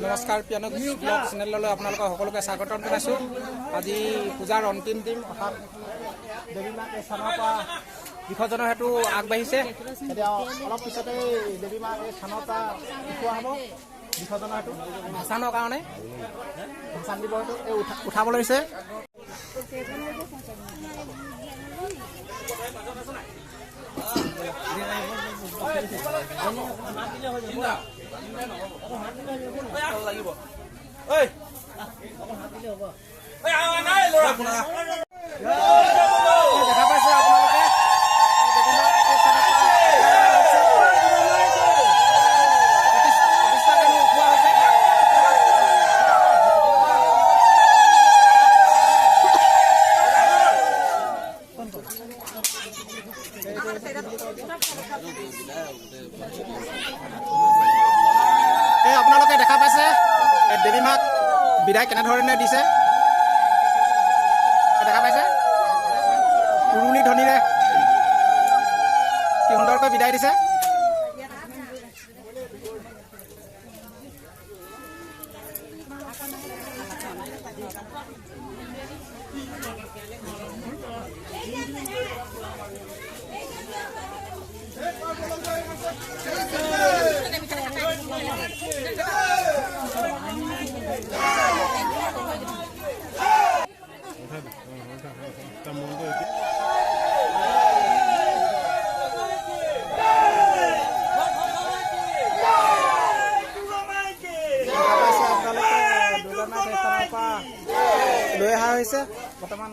নমস্কাৰ piano blog চেনেললৈ আপোনালোকক সকলোকে স্বাগতম জনাইছোঁ। আজি পূজাৰ অন্তিম দিন অৰ্থাৎ দেৱী মাক এই স্থানৰ পৰা বিসৰ্জনৰ হেতু আগবাঢ়িছে। এতিয়া অলপ পিছতে দেৱী মাক এই স্থানৰ পৰা উঠোৱা হ'ব বিসৰ্জনৰ হেতু ভাসানৰ কাৰণে। ভাসান দিব হেতু এই উঠাব লৈছে। দেখা পাইছে আপোনালোকে আপোনালোকে দেখা পাইছে দেৱী মাক বিদায় কেনেধৰণে দিছে। দেখা পাইছে উৰুলি ধ্বনিৰে কি সুন্দৰকৈ বিদায় দিছে। লৈ অহা হৈছে বৰ্তমান।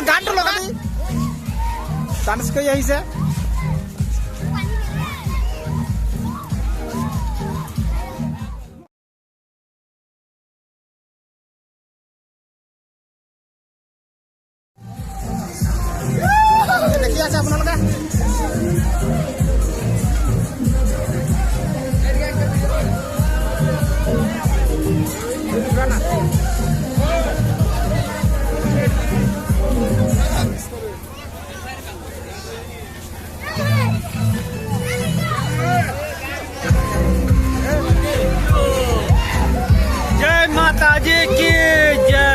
গানটো লগাবি ডান্স কৰি আহিছে। দেখি আছে আপোনালোকে माताजी की जय।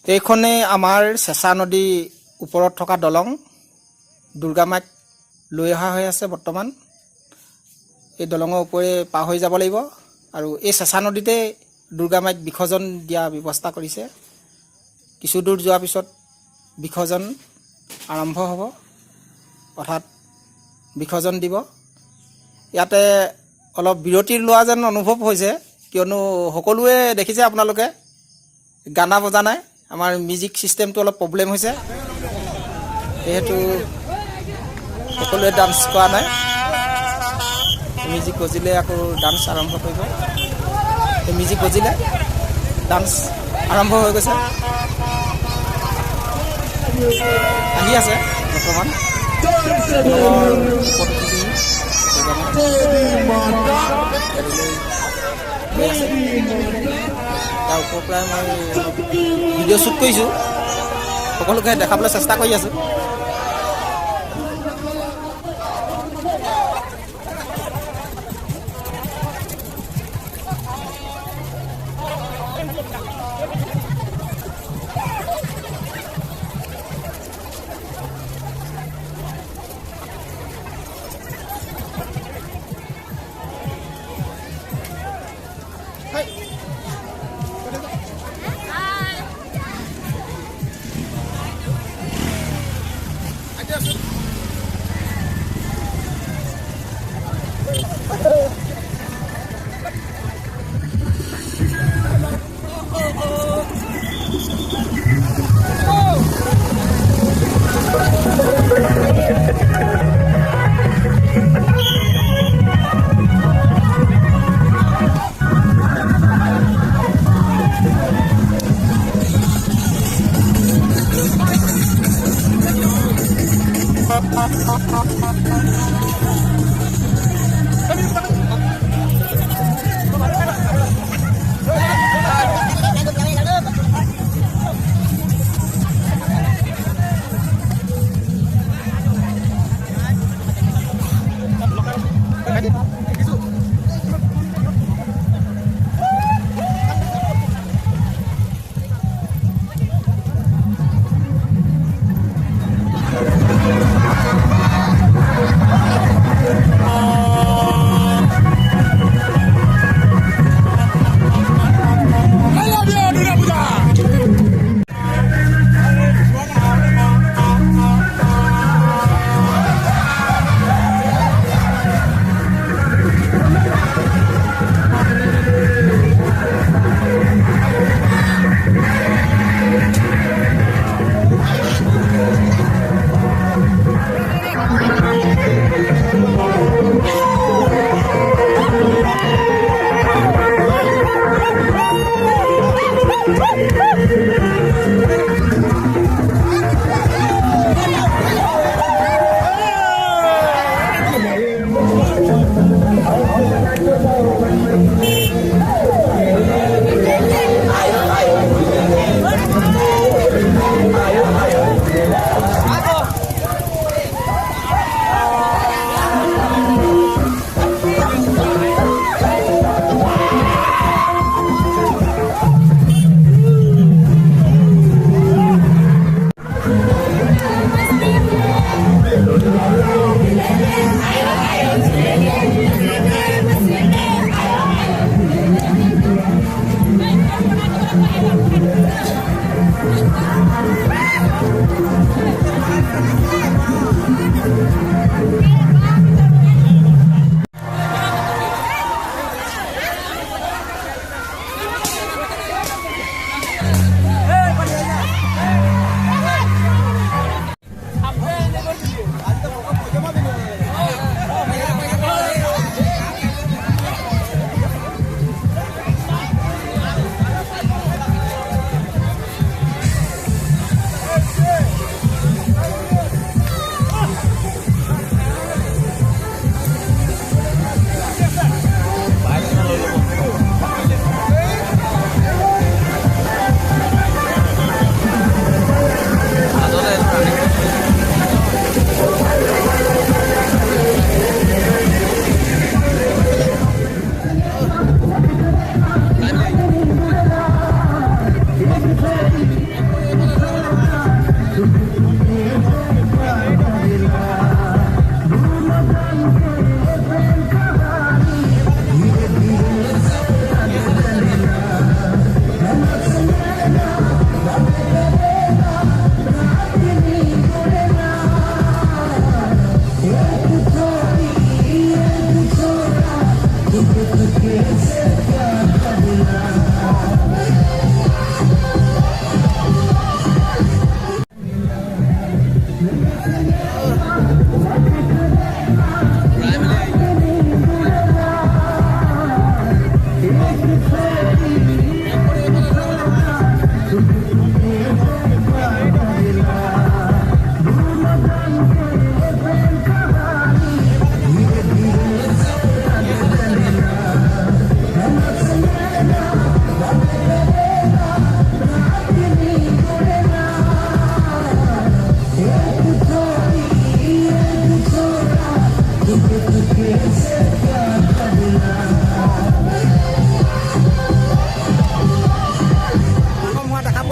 এইখনে আমাৰ চেঁচা নদী ওপৰত থকা দলং দুৰ্গা মাক লৈ অহা হৈ আছে বৰ্তমান। এই দলঙৰ ওপৰে পাৰ হৈ যাব লাগিব আৰু এই চেঁচা নদীতে দুৰ্গা মাক বিসৰ্জন দিয়া ব্যৱস্থা কৰিছে। কিছু দূৰ যোৱাৰ পিছত বিসৰ্জন আৰম্ভ হ'ব, অৰ্থাৎ বিসৰ্জন দিব। ইয়াতে অলপ বিৰতি লোৱা যেন অনুভৱ হৈছে, কিয়নো সকলোৱে দেখিছে আপোনালোকে গানা বজা নাই, আমাৰ মিউজিক ছিষ্টেমটো অলপ প্ৰব্লেম হৈছে, যিহেতু সকলোৱে ডান্স কৰা নাই। মিউজিক বজিলে আকৌ ডান্স আৰম্ভ কৰিব। এই মিউজিক বজিলে ডান্স আৰম্ভ হৈ গৈছে, আহি আছে বৰ্তমান। তাৰ ওপৰৰ পৰাই মই ভিডিঅ' শ্বুট কৰিছোঁ, সকলোকে দেখাবলৈ চেষ্টা কৰি আছোঁ।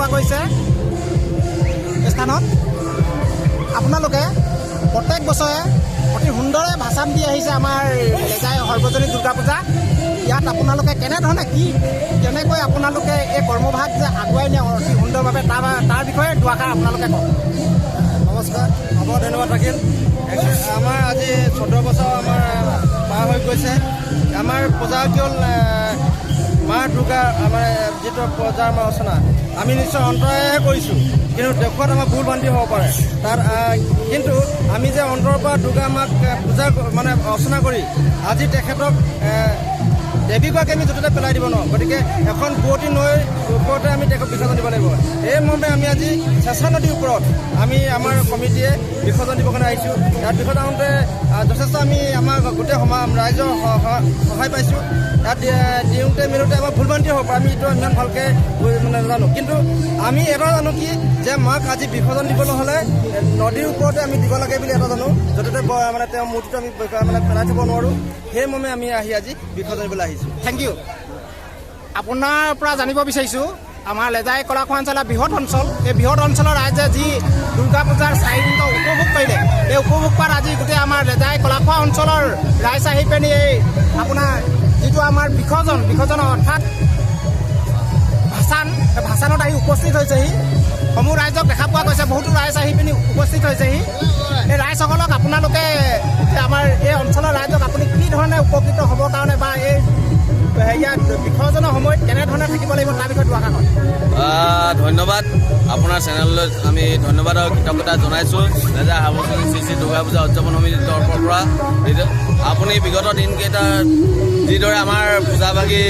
পোৱা গৈছে এই স্থানত। আপোনালোকে প্ৰত্যেক বছৰে অতি সুন্দৰে ভাষণ দি আহিছে আমাৰ লেজাই সৰ্বজনীন দুৰ্গা পূজা। ইয়াত আপোনালোকে কেনেকৈ আপোনালোকে এই কৰ্মভাগ যে আগুৱাই নিয়ে অতি সুন্দৰভাৱে তাৰ বিষয়ে দুআষাৰ আপোনালোকে কওক। নমস্কাৰ, হ'ব ধন্যবাদ থাকিল। আমাৰ আজি 14 বছৰ আমাৰ পাৰ হৈ গৈছে। আমাৰ পূজা কেৱল মা দুৰ্গাৰ আমাৰ যিটো পূজাৰ আমাৰ ৰচনা আমি নিশ্চয় অন্তৰেহে কৰিছোঁ, কিন্তু দেখুৱাত আমাৰ ভুল ভ্ৰান্তি হ'ব পাৰে। কিন্তু আমি যে অন্তৰৰ পৰা দুৰ্গা মাক পূজা ৰচনা কৰি আজি তেখেতক দেৱীগৰাকী আমি য'তে পেলাই দিব নোৱাৰোঁ। গতিকে এখন বুৱতী নৈৰ ওপৰতে আমি তেখেতক বিসৰ্জন দিব লাগিব। এই মৰ্মে আমি আজি চেঁচা নদীৰ ওপৰত আমি আমাৰ কমিটিয়ে বিসৰ্জন দিবৰ কাৰণে আহিছোঁ। ইয়াত বিসৰ্জন আহোঁতে যথেষ্ট আমি আমাৰ গোটেই ৰাইজৰ সহায় পাইছোঁ। ইয়াত দিওঁতে মেলোঁতে আমাৰ ভুল ভ্ৰান্তি হ'ব পাৰে, আমি এইটো ইমান ভালকৈ নাজানো। কিন্তু আমি এটা জানো কি যে মাক আজি বিসৰ্জন দিবলৈ হ'লে নদীৰ ওপৰতে আমি দিব লাগে বুলি এটা জানো, য'তে তেওঁৰ মূৰ্তিটো আমি পেলাই থ'ব নোৱাৰোঁ। সেই মৰ্মে আমি আজি বিসৰ্জন দিবলৈ আহিছোঁ। Thank you. আপোনাৰ পৰা জানিব বিচাৰিছোঁ, আমাৰ লেজাই কলাখোৱা অঞ্চলৰ বৃহৎ অঞ্চল, এই বৃহৎ অঞ্চলৰ ৰাইজে যি দুৰ্গা পূজাৰ 4 দিন উপভোগ কৰিলে, এই উপভোগ কৰাত আজি গোটেই আমাৰ লেজাই কলাখোৱা অঞ্চলৰ ৰাইজ আহি পিনি এই আপোনাৰ যিটো আমাৰ বিসৰ্জন অৰ্থাৎ ভাষানত আহি উপস্থিত হৈছেহি। সমূহ ৰাইজক দেখা পোৱা গৈছে, বহুতো ৰাইজ আহি পিনি উপস্থিত হৈছেহি। এই ৰাইজসকলক আপোনালোকে আমাৰ এই অঞ্চলৰ ৰাইজক আপুনি কি ধৰণে উপকৃত হ'বৰ কাৰণে বা এই ইয়াত বিসৰ্জনৰ সময়ত কেনেধৰণে থাকিব লাগিব তাৰ বিষয়ে দুআষাৰ কওক। ধন্যবাদ। আপোনাৰ চেনেললৈ আমি ধন্যবাদ আৰু কৃতজ্ঞতা জনাইছোঁ। লেজাই সৰ্বজনীন শ্ৰী দুৰ্গা পূজা উদযাপন সমিতিৰ তৰফৰ পৰা আপুনি বিগত দিনকেইটা যিদৰে আমাৰ পূজাভাগী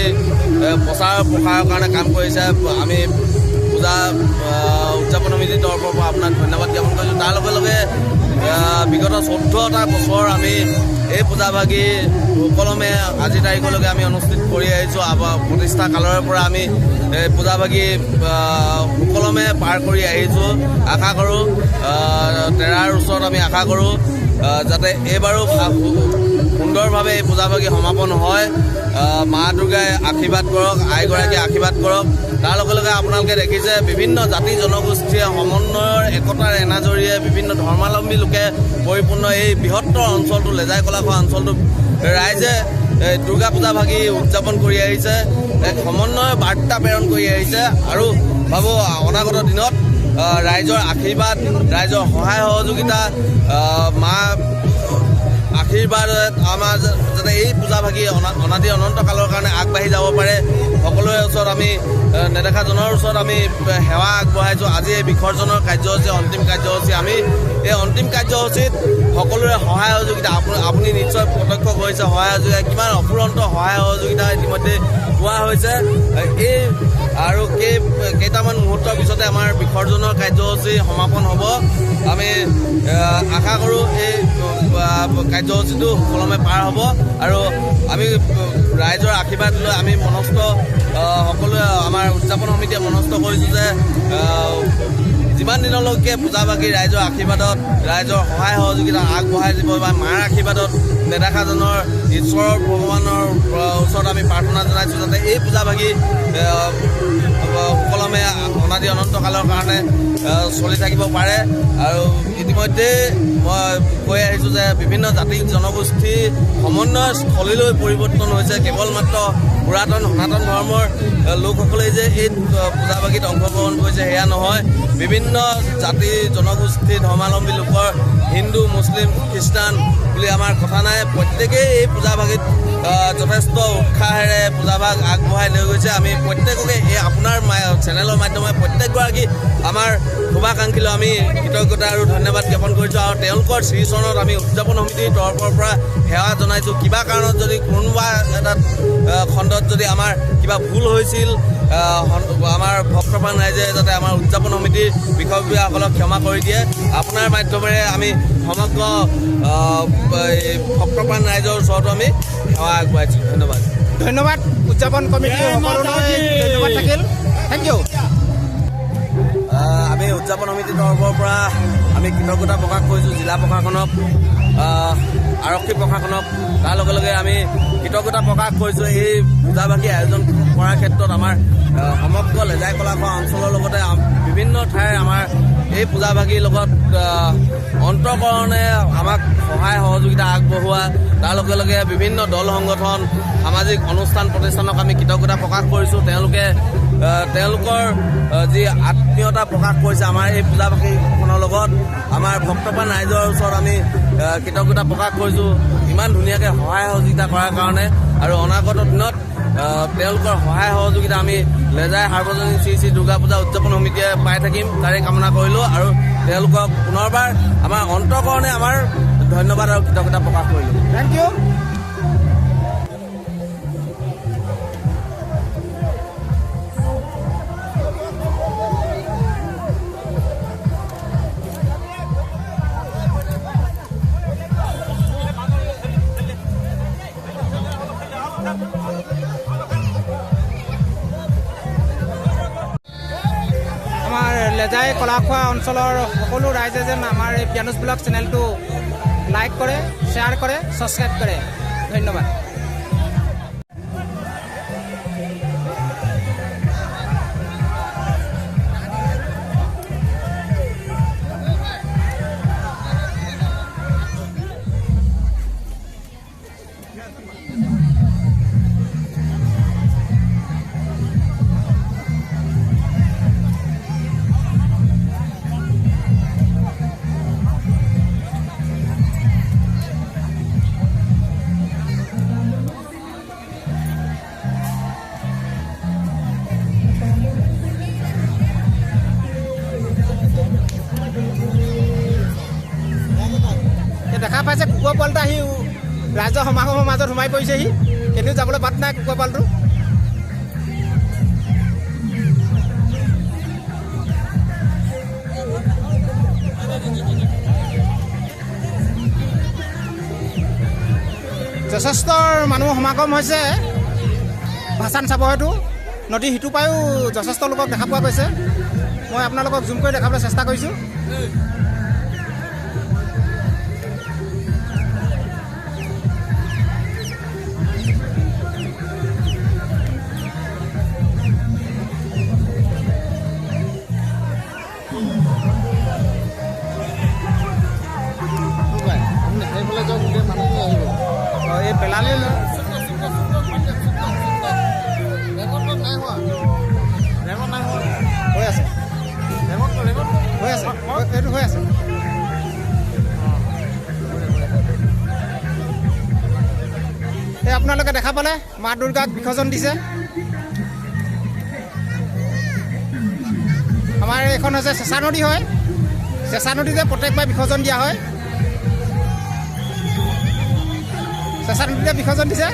প্ৰচাৰ প্ৰসাৰৰ কাৰণে কাম কৰিছে, আমি পূজা উদযাপন সমিতিৰ তৰফৰ পৰা আপোনাক ধন্যবাদ জ্ঞাপন কৰিছোঁ। তাৰ লগে লগে বিগত 14টা বছৰ আমি এই পূজাভাগী সুকলমে আজিৰ তাৰিখলৈকে আমি অনুষ্ঠিত কৰি আহিছোঁ। প্ৰতিষ্ঠা কালৰে পৰা আমি এই পূজাভাগী সুকলমে পাৰ কৰি আহিছোঁ। আশা কৰোঁ তেৰাৰ ওচৰত আমি আশা কৰোঁ যাতে এইবাৰো সুন্দৰভাৱে এই পূজাভাগী সমাপন হয়। মা দুৰ্গাই আশীৰ্বাদ কৰক, আইগৰাকীয়ে আশীৰ্বাদ কৰক। তাৰ লগে লগে আপোনালোকে দেখিছে বিভিন্ন জাতি জনগোষ্ঠীয়ে সমন্বয়ৰ একতাৰ এনাজৰীয়ে বিভিন্ন ধৰ্মাৱলম্বী লোকে পৰিপূৰ্ণ এই বৃহত্তৰ অঞ্চলটো লেজাই কলাখোৱা অঞ্চলটো ৰাইজে দুৰ্গা পূজাভাগী উদযাপন কৰি আহিছে, এক সমন্বয়ৰ বাৰ্তা প্ৰেৰণ কৰি আহিছে। আৰু ভাবোঁ অনাগত দিনত ৰাইজৰ আশীৰ্বাদ, ৰাইজৰ সহায় সহযোগিতা, মা আশীৰ্বাদ আমাৰ যাতে এই পূজাভাগী অনাদি অনন্তকালৰ কাৰণে আগবাঢ়ি যাব পাৰে। সকলোৰে ওচৰত আমি নেদেখাজনৰ ওচৰত আমি সেৱা আগবঢ়াইছোঁ। আজি এই বিসৰ্জনৰ কাৰ্যসূচী অন্তিম কাৰ্যসূচী। আমি এই অন্তিম কাৰ্যসূচীত সকলোৰে সহায় সহযোগিতা আপুনি নিশ্চয় প্ৰত্যক্ষ কৰিছে। সহায় সহযোগিতা কিমান অফুৰন্ত সহায় সহযোগিতা ইতিমধ্যে পোৱা হৈছে। এই আৰু কেইটামান মুহূৰ্তৰ পিছতে আমাৰ বিসৰ্জনৰ কাৰ্যসূচী সমাপন হ'ব। আমি আশা কৰোঁ এই কাৰ্যসূচীটো সুকলমে পাৰ হ'ব আৰু আমি ৰাইজৰ আশীৰ্বাদ লৈ আমি মনস্থ সকলোৱে আমাৰ উদযাপন সমিতিয়ে মনস্থ কৰিছোঁ যে যিমান দিনলৈকে পূজাভাগী ৰাইজৰ আশীৰ্বাদত, ৰাইজৰ সহায় সহযোগিতা আগবঢ়াই দিব বা মাৰ আশীৰ্বাদত নেদেখাজনৰ ঈশ্বৰৰ ভগৱানৰ ওচৰত আমি প্ৰাৰ্থনা জনাইছোঁ যাতে এই পূজাভাগী সুকলমে অনাদি অনন্তকালৰ কাৰণে চলি থাকিব পাৰে। আৰু ইতিমধ্যে মই কৈ আহিছোঁ যে বিভিন্ন জাতি জনগোষ্ঠী সমন্বয় স্থলীলৈ পৰিৱৰ্তন হৈছে। কেৱল মাত্ৰ পুৰাতন সনাতন ধৰ্মৰ লোকসকলেই যে এই পূজাভাগীত অংশগ্ৰহণ কৰিছে সেয়া নহয়, বিভিন্ন জাতি জনগোষ্ঠী ধৰ্মাৱলম্বী লোকৰ হিন্দু, মুছলিম, খ্ৰীষ্টান বুলি আমাৰ কথা নাই, প্ৰত্যেকেই এই পূজাভাগীত যথেষ্ট উৎসাহেৰে পূজাভাগ আগবঢ়াই লৈ গৈছে। আমি প্ৰত্যেককে এই আপোনাৰ চেনেলৰ মাধ্যমে প্ৰত্যেকগৰাকী আমাৰ শুভাকাংক্ষীলৈ আমি কৃতজ্ঞতা আৰু ধন্যবাদ জ্ঞাপন কৰিছোঁ। আৰু তেওঁলোকৰ শ্ৰীচৰণত আমি উদযাপন সমিতিৰ তৰফৰ পৰা সেৱা জনাইছোঁ। কিবা কাৰণত যদি কোনোবা এটা খণ্ডত যদি আমাৰ কিবা ভুল হৈছিল, আমাৰ ভক্তপ্ৰাণ ৰাইজে যাতে আমাৰ উদযাপন সমিতিৰ বিষয়ববীয়াসকলক ক্ষমা কৰি দিয়ে। আপোনাৰ মাধ্যমেৰে আমি সমগ্ৰ ভক্তপ্ৰাণ ৰাইজৰ ওচৰতো আমি সেৱা আগবঢ়াইছোঁ। ধন্যবাদ উদযাপন কমিটি সকলোলৈ ধন্যবাদ থাকিল। Thank you. আমি উদযাপন সমিতিৰ তৰফৰ পৰা আমি কৃতজ্ঞতা প্ৰকাশ কৰিছোঁ জিলা প্ৰশাসনক, আৰক্ষী প্ৰশাসনক। তাৰ লগে লগে আমি কৃতজ্ঞতা প্ৰকাশ কৰিছোঁ এই পূজাভাগী আয়োজন কৰাৰ ক্ষেত্ৰত আমাৰ সমগ্ৰ লেজাই কলাখোৱা অঞ্চলৰ লগতে বিভিন্ন ঠাইৰ আমাৰ এই পূজাভাগীৰ লগত অন্তঃকৰণে আমাক সহায় সহযোগিতা আগবঢ়োৱা, তাৰ লগে লগে বিভিন্ন দল সংগঠন সামাজিক অনুষ্ঠান প্ৰতিষ্ঠানক আমি কৃতজ্ঞতা প্ৰকাশ কৰিছোঁ। তেওঁলোকৰ যি আত্মীয়তা প্ৰকাশ কৰিছে আমাৰ এই পূজাভাগীখনৰ লগত, আমাৰ ভক্তপ্ৰাণ ৰাইজৰ ওচৰত আমি কৃতজ্ঞতা প্ৰকাশ কৰিছোঁ ইমান ধুনীয়াকৈ সহায় সহযোগিতা কৰাৰ কাৰণে। আৰু অনাগত দিনত তেওঁলোকৰ সহায় সহযোগিতা আমি লেজাই সাৰ্বজনীন শ্ৰী শ্ৰী দুৰ্গা পূজা উদযাপন সমিতিয়ে পাই থাকিম তাৰে কামনা কৰিলোঁ। আৰু তেওঁলোকক পুনৰবাৰ আমাৰ অন্তঃকৰণে আমাৰ ধন্যবাদ আৰু কৃতজ্ঞতা প্ৰকাশ কৰিলোঁ। Thank you. আমাৰ লেজাই কলাখোৱা অঞ্চলৰ সকলো ৰাইজে যেন আমাৰ এই পিয়ানুজ ব্লগ চেনেলটো লাইক কৰে, শ্বেয়াৰ কৰে, ছাবস্ক্ৰাইব কৰে। ধন্যবাদ। দেখা পাইছে কুকুৰা পোৱালিটো আহি ৰাইজৰ সমাগমৰ মাজত সোমাই পৰিছেহি। কেনিও যাবলৈ বাট নাই কুকুৰা পোৱালিটো। যথেষ্ট মানুহ সমাগম হৈছে ভাচান চাব। হয়তো নদীৰ সিটো পায়ো যথেষ্ট লোকক দেখা পোৱা গৈছে। মই আপোনালোকক জুম কৰি দেখাবলৈ চেষ্টা কৰিছোঁ। এই পেলালে হৈ আছে, এইটো হৈ আছে। এই আপোনালোকে দেখা পালে মা দুৰ্গাক বিসৰ্জন দিছে। আমাৰ এইখন হৈছে চেঁচা নদী হয়। চেঁচা নদীতে প্ৰত্যেকবাৰ বিসৰ্জন দিয়া হয়। চেঁচা নদীতে বিসৰ্জন দিছে।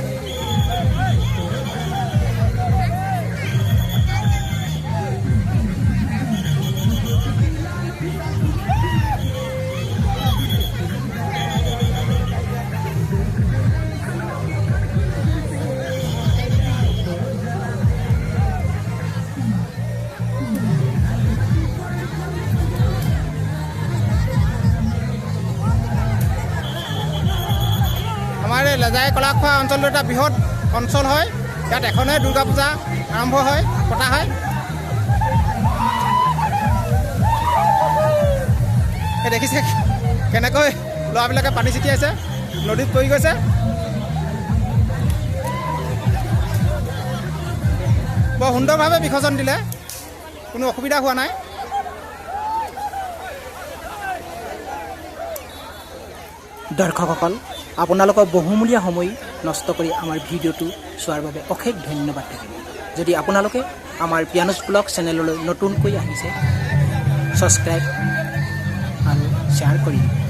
আমাৰ এই লেজাই কলাখোৱা অঞ্চলটো এটা বৃহৎ অঞ্চল হয়। ইয়াত এখনে দুৰ্গা পূজা আৰম্ভ হয়, পতা হয়। এই দেখিছে কেনেকৈ ল'ৰাবিলাকে পানী ছিটিয়াইছে, নদীত পৰি গৈছে। বৰ সুন্দৰভাৱে বিসৰ্জন দিলে, কোনো অসুবিধা হোৱা নাই। দৰ্শকসকল, আপোনালোকৰ বহুমূলীয়া সময় নষ্ট কৰি আমাৰ ভিডিঅ'টো চোৱাৰ বাবে অশেষ ধন্যবাদ থাকিব। যদি আপোনালোকে আমাৰ পিয়ানুজ ব্লগ চেনেললৈ নতুনকৈ আহিছে, ছাবস্ক্ৰাইব আৰু শ্বেয়াৰ কৰি দিব।